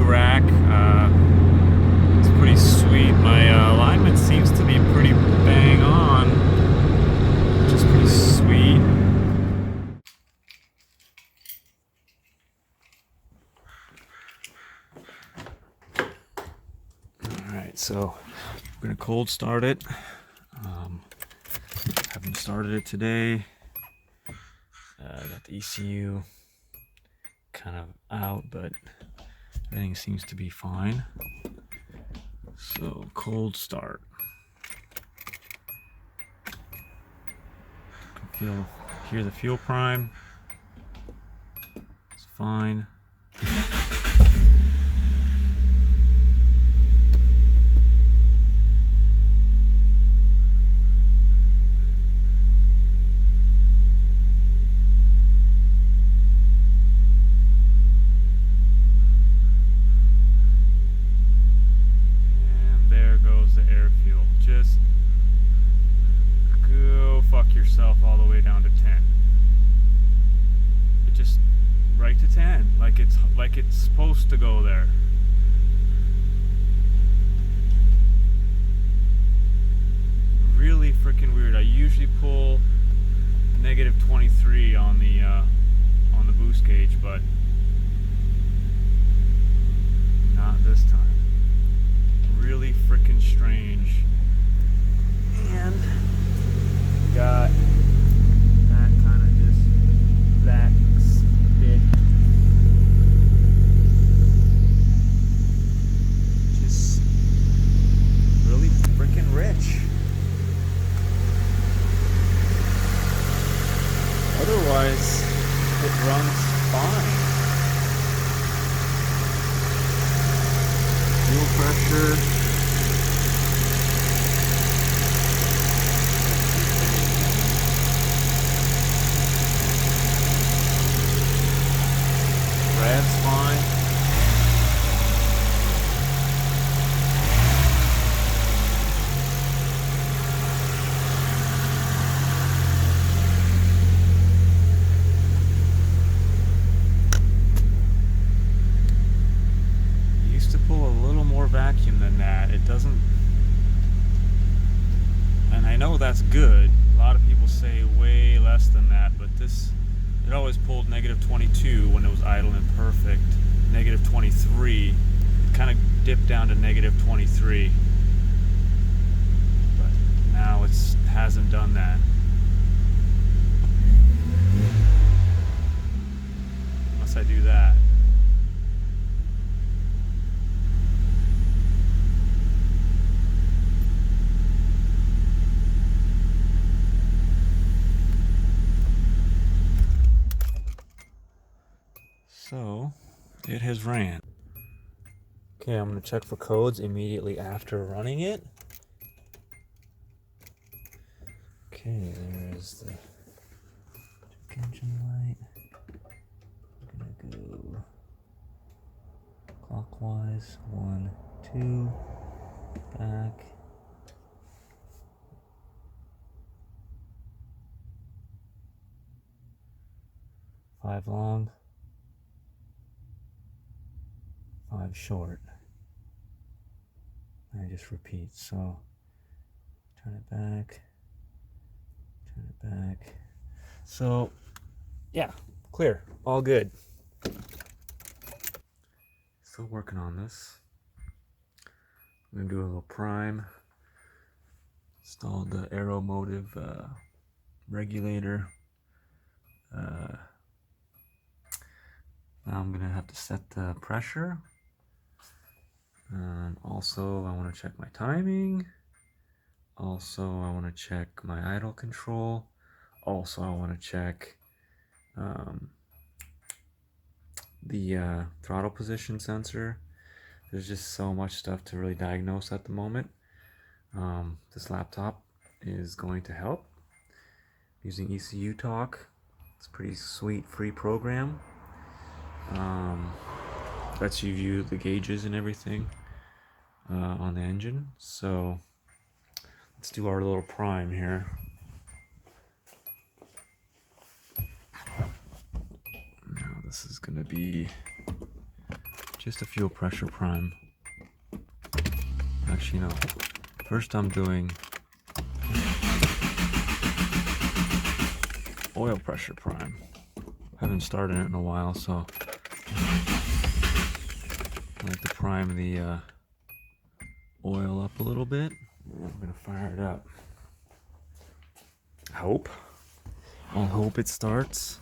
rack. It's pretty sweet. My alignment seems to be pretty bang on, which is pretty sweet. Alright, so I'm going to cold start it. Haven't started it today. Got the ECU kind of out, but everything seems to be fine. So cold start. Hear the fuel prime. It's fine. Just go fuck yourself all the way down to 10. It just right to 10, like it's supposed to go there. Really freaking weird. I usually pull negative 23 on the boost gauge, but not this time. Really freaking strange. And we got that kind of just black spit, just really freaking rich. Otherwise, it runs fine. Fuel pressure. Rev's fine. Used to pull a little more vacuum than that. It doesn't, and I know that's good. A lot of people say way less than that, but this, it always pulled negative 22 when it was idle and perfect. Negative 23. It kind of dipped down to negative 23. But now it hasn't done that. Unless I do that. So, it has ran. Okay, I'm going to check for codes immediately after running it. Okay, there's the check engine light. I'm going to go clockwise. 1, 2, back. Five long. 5 short. And I just repeat. So turn it back, turn it back. So yeah, clear, all good. Still working on this. I'm gonna do a little prime. Installed the aero motive regulator. Now I'm gonna have to set the pressure. Also, I want to check my timing. Also, I want to check my idle control. Also, I want to check the throttle position sensor. There's just so much stuff to really diagnose at the moment. This laptop is going to help. Using ECU Talk. It's a pretty sweet free program. Lets you view the gauges and everything on the engine. So let's do our little prime here. Now this is going to be just a fuel pressure prime. Actually, no. First I'm doing oil pressure prime. Haven't started it in a while, so I like to prime the oil up a little bit. I'm gonna fire it up. I hope it starts.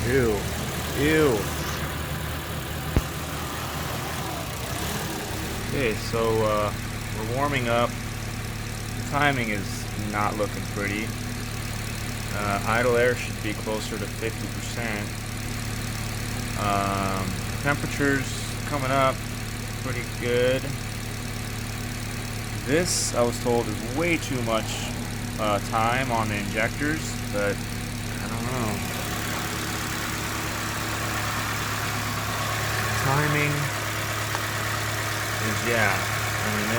Ew. Ew. Okay, so we're warming up. The timing is not looking pretty. Idle air should be closer to 50%. Temperatures coming up pretty good. This, I was told, is way too much time on the injectors, but I don't know. Timing is, yeah, I mean,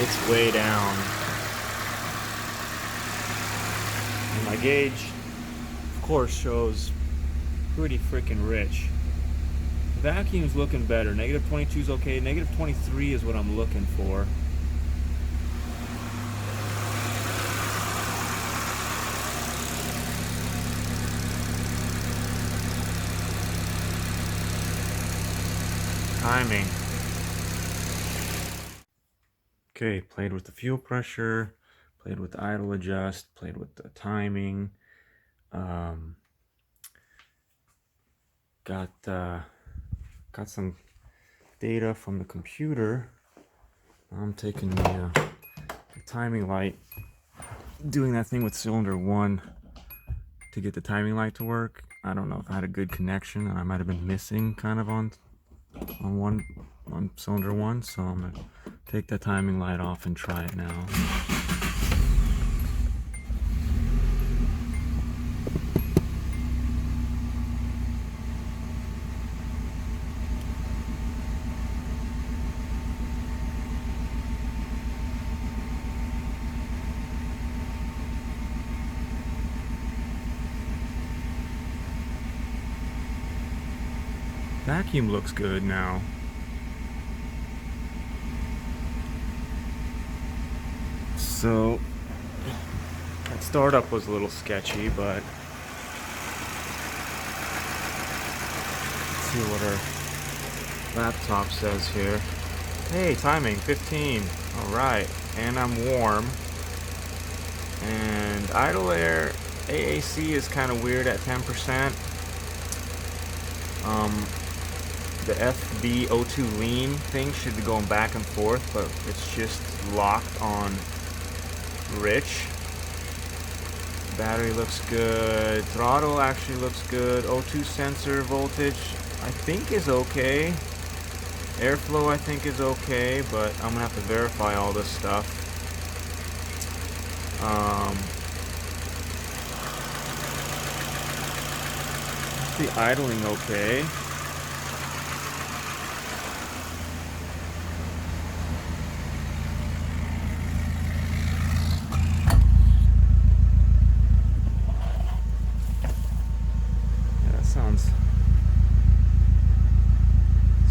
it's way down. And my gauge, of course, shows pretty freaking rich. The vacuum's looking better. Negative 22 is okay. Negative 23 is what I'm looking for. Timing. Okay, played with the fuel pressure, played with the idle adjust, played with the timing. Got some data from the computer. I'm taking the timing light, doing that thing with cylinder 1 to get the timing light to work. I don't know if I had a good connection, and I might have been missing kind of on cylinder 1, so I'm gonna take the timing light off and try it now. Vacuum looks good now. So that startup was a little sketchy, but let's see what our laptop says here. Hey, timing 15. All right, and I'm warm. And idle air AAC is kind of weird at 10%. The FbO2 lean thing should be going back and forth, but it's just locked on rich. Battery looks good. Throttle actually looks good. O2 sensor voltage I think is okay. Airflow I think is okay, but I'm gonna have to verify all this stuff. The idling okay.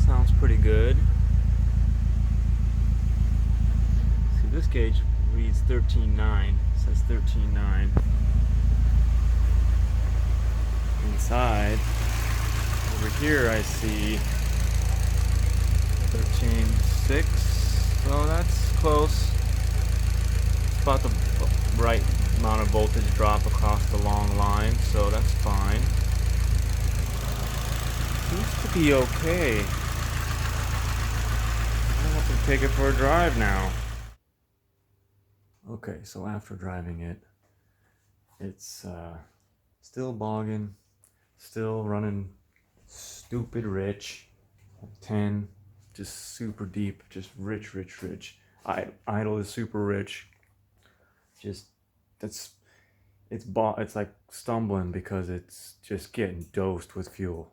Sounds pretty good. See, this gauge reads 13.9. It says 13.9. Inside, over here I see 13.6. So that's close. It's about the right amount of voltage drop across the long line, so that's fine. Seems to be okay. I don't know what the take it for a drive now. Okay, so after driving it, it's still bogging, still running stupid rich, 10, just super deep, just rich, rich, rich. Idle is super rich. Just that's it's like stumbling because it's just getting dosed with fuel.